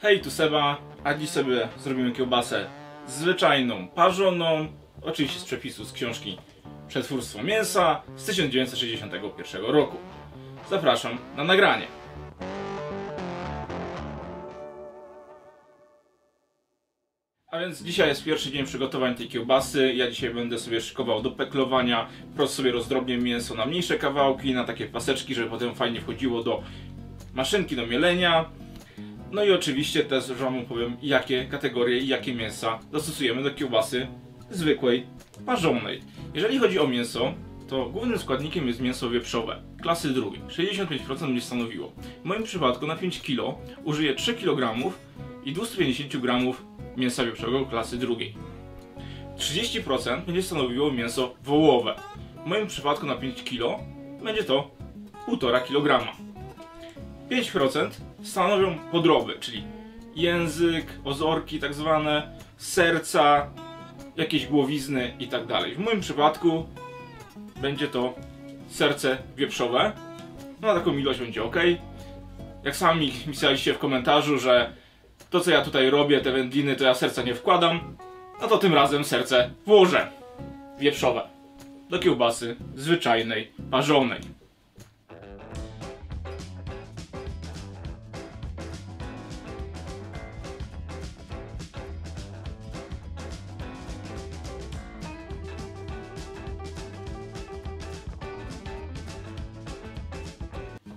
Hej, tu Seba, a dziś sobie zrobimy kiełbasę zwyczajną, parzoną, oczywiście z przepisu z książki Przetwórstwo mięsa z 1961 roku. Zapraszam na nagranie. A więc dzisiaj jest pierwszy dzień przygotowań tej kiełbasy. Ja dzisiaj będę sobie szykował do peklowania. Po prostu sobie rozdrobnię mięso na mniejsze kawałki, na takie paseczki, żeby potem fajnie wchodziło do maszynki do mielenia. No i oczywiście też wam powiem, jakie kategorie i jakie mięsa dostosujemy do kiełbasy zwykłej, parzonej. Jeżeli chodzi o mięso, to głównym składnikiem jest mięso wieprzowe, klasy drugiej. 65% będzie stanowiło. W moim przypadku na 5 kg użyję 3 kg i 250 g mięsa wieprzowego klasy drugiej. 30% będzie stanowiło mięso wołowe. W moim przypadku na 5 kg będzie to 1,5 kg. 5% stanowią podroby, czyli język, ozorki tak zwane, serca, jakieś głowizny i tak dalej. W moim przypadku będzie to serce wieprzowe. No, na taką ilość będzie ok. Jak sami pisaliście w komentarzu, że to co ja tutaj robię, te wędliny, to ja serca nie wkładam, no to tym razem serce włożę wieprzowe do kiełbasy zwyczajnej, parzonej.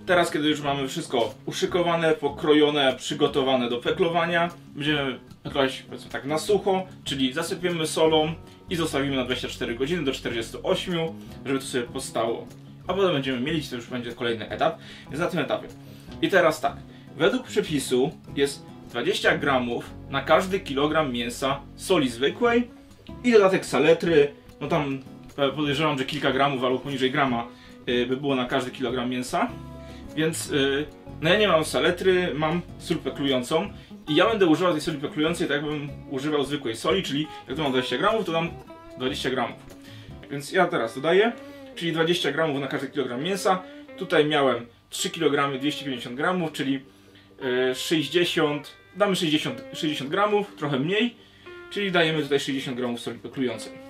Teraz, kiedy już mamy wszystko uszykowane, pokrojone, przygotowane do peklowania, będziemy peklować, powiedzmy tak, na sucho, czyli zasypiemy solą i zostawimy na 24 godziny do 48, żeby to sobie postało. A potem będziemy mielić, to już będzie kolejny etap, więc na tym etapie. I teraz tak, według przepisu jest 20 gramów na każdy kilogram mięsa soli zwykłej i dodatek saletry, no tam podejrzewam, że kilka gramów albo poniżej grama by było na każdy kilogram mięsa. Więc no ja nie mam saletry, mam sól peklującą i ja będę używał tej soli peklującej tak jakbym używał zwykłej soli, czyli jak tu mam 20 gramów, to dam 20 gramów. Więc ja teraz dodaję, czyli 20 gramów na każdy kilogram mięsa. Tutaj miałem 3 kg 250 gramów, czyli 60, damy 60 gramów, trochę mniej, czyli dajemy tutaj 60 gramów soli peklującej.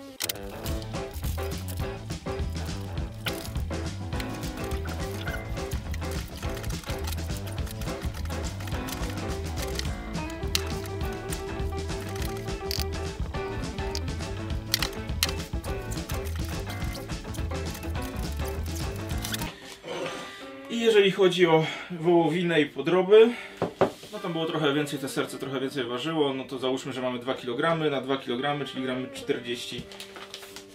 I jeżeli chodzi o wołowinę i podroby, no tam było trochę więcej, te serce trochę więcej ważyło, no to załóżmy, że mamy 2 kg na 2 kg, czyli gramy 40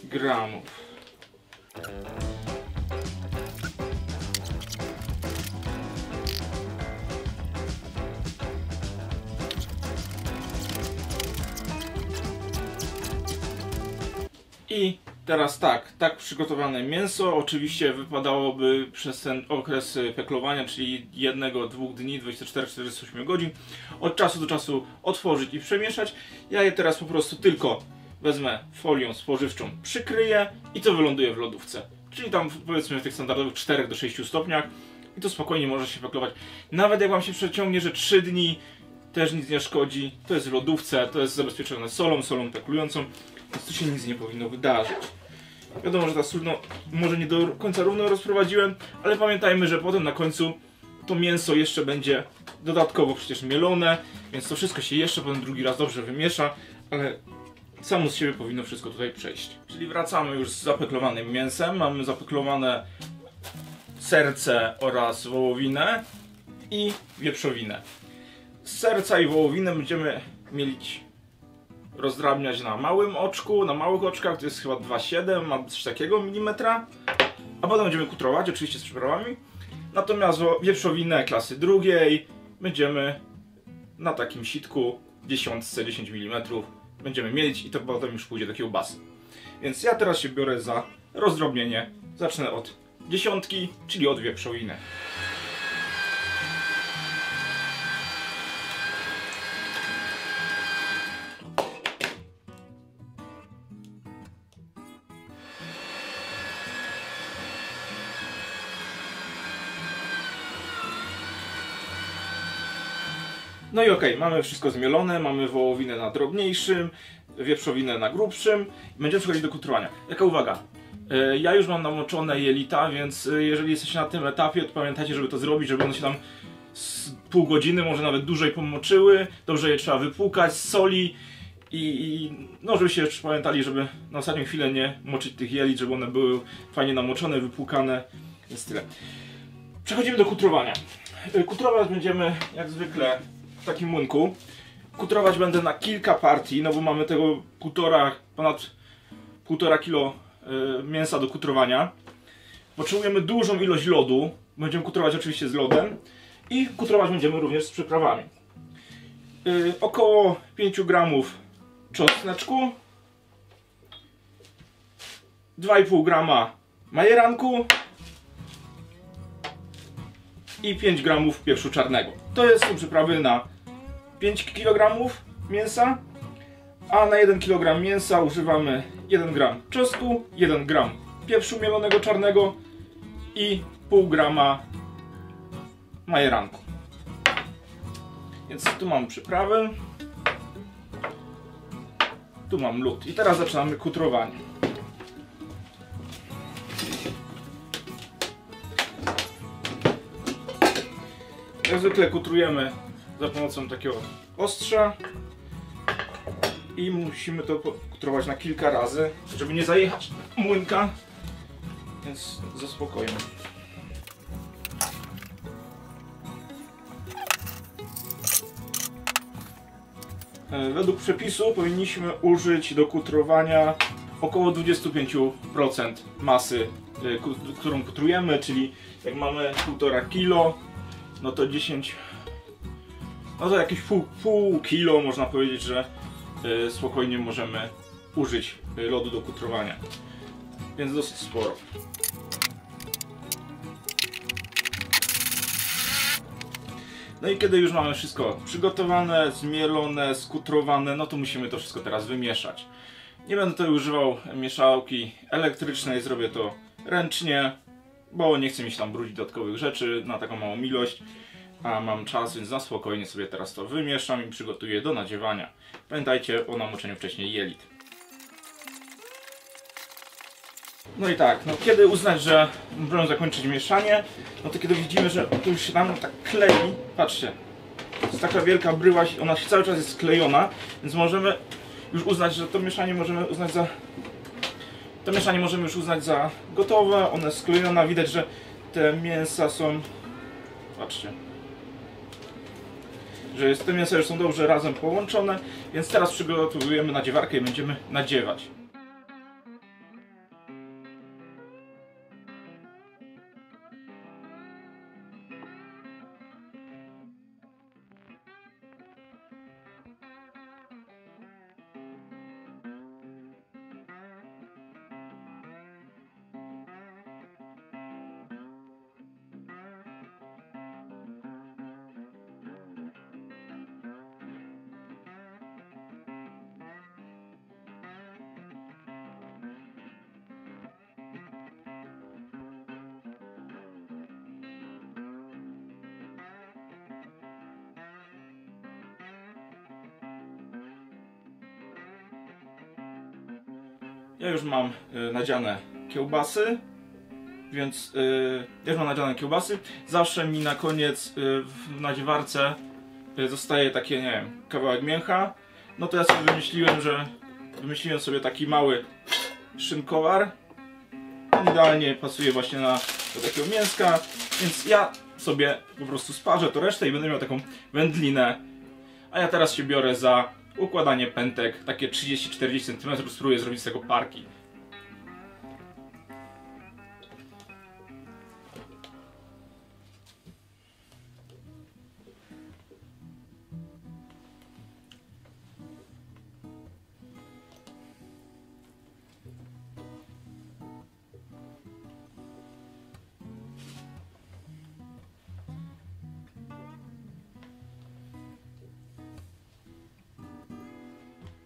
gramów. I teraz tak przygotowane mięso oczywiście wypadałoby przez ten okres peklowania, czyli 1-2 dni, 24-48 godzin, od czasu do czasu otworzyć i przemieszać. Ja je teraz po prostu tylko wezmę folią spożywczą, przykryję i to wyląduje w lodówce. Czyli tam powiedzmy w tych standardowych 4 do 6 stopniach i to spokojnie może się peklować. Nawet jak wam się przeciągnie, że 3 dni też nic nie szkodzi, to jest w lodówce, to jest zabezpieczone solą peklującą. Więc tu się nic nie powinno wydarzyć. Wiadomo, że ta sól może nie do końca równo rozprowadziłem, ale pamiętajmy, że potem na końcu to mięso jeszcze będzie dodatkowo przecież mielone, więc to wszystko się jeszcze potem drugi raz dobrze wymiesza, ale samo z siebie powinno wszystko tutaj przejść. Czyli wracamy już z zapeklowanym mięsem, mamy zapeklowane serce oraz wołowinę i wieprzowinę. Z serca i wołowinę będziemy mielić rozdrabniać na małym oczku, na małych oczkach, to jest chyba 2,7 albo coś takiego milimetra, a potem będziemy kutrować, oczywiście z przyprawami. Natomiast wieprzowinę klasy drugiej będziemy na takim sitku 10 mm będziemy mielić i to potem już pójdzie do kiełbasy. Więc ja teraz się biorę za rozdrobnienie, zacznę od 10, czyli od wieprzowiny. No i okej, mamy wszystko zmielone, mamy wołowinę na drobniejszym, wieprzowinę na grubszym. Będziemy przechodzić do kutrowania. Jaka uwaga? Ja już mam namoczone jelita, więc jeżeli jesteście na tym etapie, to pamiętajcie, żeby to zrobić, żeby one się tam z pół godziny, może nawet dłużej pomoczyły. Dobrze je trzeba wypłukać z soli no żebyście jeszcze pamiętali, żeby na ostatnią chwilę nie moczyć tych jelit, żeby one były fajnie namoczone, wypłukane. Jest tyle. Przechodzimy do kutrowania. Kutrować będziemy jak zwykle w takim młynku. Kutrować będę na kilka partii, no bo mamy tego ponad 1,5 kg mięsa do kutrowania. Potrzebujemy dużą ilość lodu. Będziemy kutrować oczywiście z lodem. I kutrować będziemy również z przyprawami. Około 5 gramów czosneczku, 2,5 grama majeranku i 5 gramów pieprzu czarnego. To są przyprawy na 5 kg mięsa, a na 1 kg mięsa używamy 1 gram czosnku, 1 gram pieprzu mielonego czarnego i pół grama majeranku. Więc tu mam przyprawy, tu mam lód i teraz zaczynamy kutrowanie. Jak zwykle kutrujemy za pomocą takiego ostrza i musimy to kutrować na kilka razy, żeby nie zajechać młynka, więc ze spokojem. Według przepisu powinniśmy użyć do kutrowania około 25% masy, którą kutrujemy, czyli jak mamy 1,5 kg, no to 10, no to jakieś pół kilo można powiedzieć, że spokojnie możemy użyć lodu do kutrowania, więc dosyć sporo. No i kiedy już mamy wszystko przygotowane, zmielone, skutrowane, no to musimy to wszystko teraz wymieszać. Nie będę tutaj używał mieszałki elektrycznej, zrobię to ręcznie, bo nie chcę mi się tam brudzić dodatkowych rzeczy na taką małą ilość, a mam czas, więc na spokojnie sobie teraz to wymieszam i przygotuję do nadziewania. Pamiętajcie o namoczeniu wcześniej jelit. No i tak, no kiedy uznać, że możemy zakończyć mieszanie, no to kiedy widzimy, że to już się nam tak klei, patrzcie, to jest taka wielka bryła, ona się cały czas jest sklejona, więc możemy już uznać, że to mieszanie możemy już uznać za gotowe, one sklejone, widać, że te mięsa są, patrzcie, że te mięsa już są dobrze razem połączone, więc teraz przygotowujemy nadziewarkę i będziemy nadziewać. Ja już mam nadziane kiełbasy, zawsze mi na koniec w nadziewarce zostaje takie, nie wiem, kawałek mięcha. No to ja sobie wymyśliłem sobie taki mały szynkowar. On idealnie pasuje właśnie do takiego mięska, więc ja sobie po prostu sparzę to resztę i będę miał taką wędlinę. A ja teraz się biorę za układanie pętek, takie 30-40 cm, spróbuję zrobić z tego parki.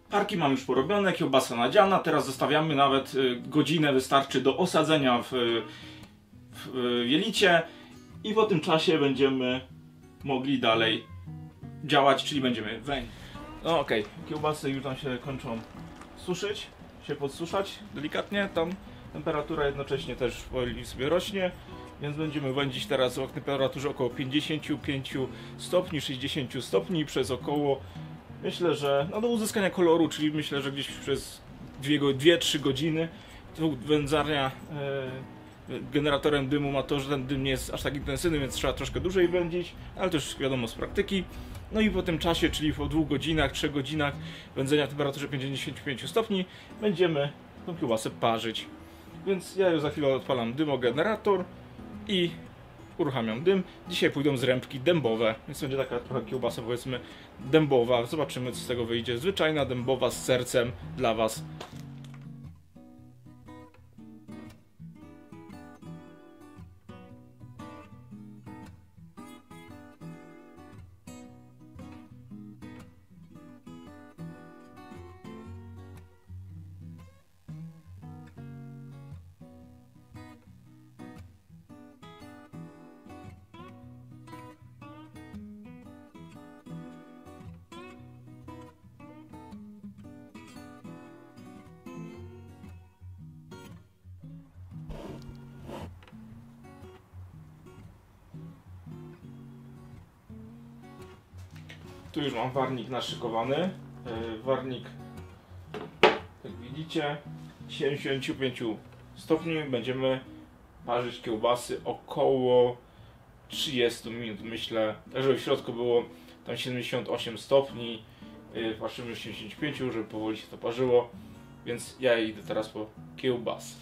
Parki mam już porobione, kiełbasa nadziana, teraz zostawiamy nawet godzinę, wystarczy do osadzenia w jelicie i po tym czasie będziemy mogli dalej działać, czyli będziemy wędzić. No okej, kiełbasy już tam się kończą suszyć, się podsuszać delikatnie, tam temperatura jednocześnie też powoli sobie rośnie, więc będziemy wędzić teraz o temperaturze około 55 stopni, 60 stopni przez około, myślę, że no do uzyskania koloru, czyli myślę, że gdzieś przez 2-3 godziny. Wędzarnia generatorem dymu ma to, że ten dym nie jest aż tak intensywny, więc trzeba troszkę dłużej wędzić, ale to już wiadomo z praktyki. No i po tym czasie, czyli po 2 godzinach, 3 godzinach wędzenia w temperaturze 55 stopni będziemy tą kiełbasę parzyć. Więc ja już za chwilę odpalam dymogenerator i uruchamiam dym. Dzisiaj pójdą zrębki dębowe, więc będzie taka trochę kiełbasa, powiedzmy, dębowa. Zobaczymy, co z tego wyjdzie. Zwyczajna dębowa z sercem dla Was. Tu już mam warnik naszykowany. Warnik, jak widzicie, 75 stopni. Będziemy parzyć kiełbasy około 30 minut, myślę. Tak, żeby w środku było tam 78 stopni. Patrzymy 75, żeby powoli się to parzyło. Więc ja idę teraz po kiełbasę.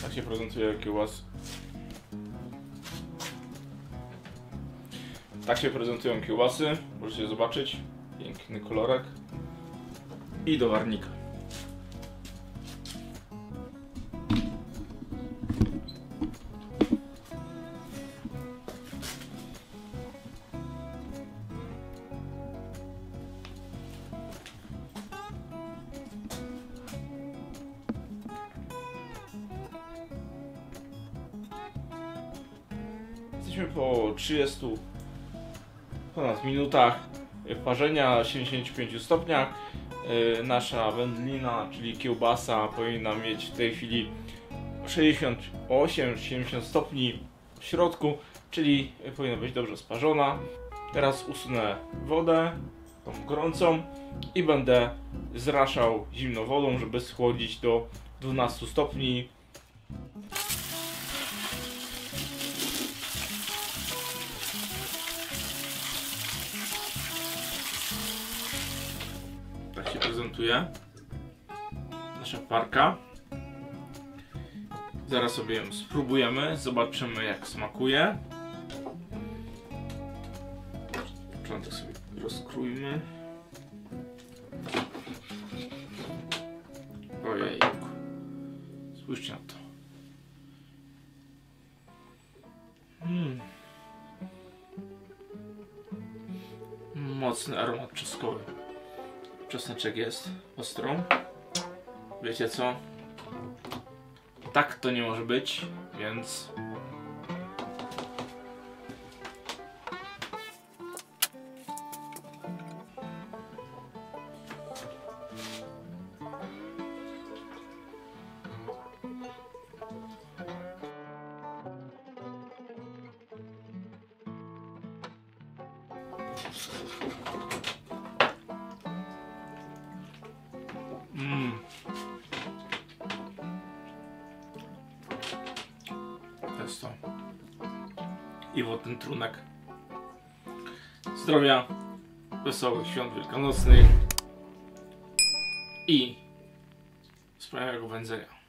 Tak się prezentuje kiełbasy. Tak się prezentują kiełbasy. Możecie zobaczyć. Piękny kolorek. I do warnika. Jesteśmy po 30 ponad minutach parzenia, 75 stopniach. Nasza wędlina, czyli kiełbasa, powinna mieć w tej chwili 68-70 stopni w środku, czyli powinna być dobrze sparzona. Teraz usunę wodę, tą gorącą, i będę zraszał zimną wodą, żeby schłodzić do 12 stopni. Tak się prezentuje nasza parka. Zaraz sobie ją spróbujemy, zobaczymy, jak smakuje. Początek sobie rozkrójmy. Ojej, spójrzcie na to. Mocny aromat czosnkowy. Czosneczek jest ostrą. Wiecie co? Tak to nie może być, więc to jest to. I w ten trunek. Zdrowia, wesołych świąt wielkanocnych i wspaniałego wędzenia.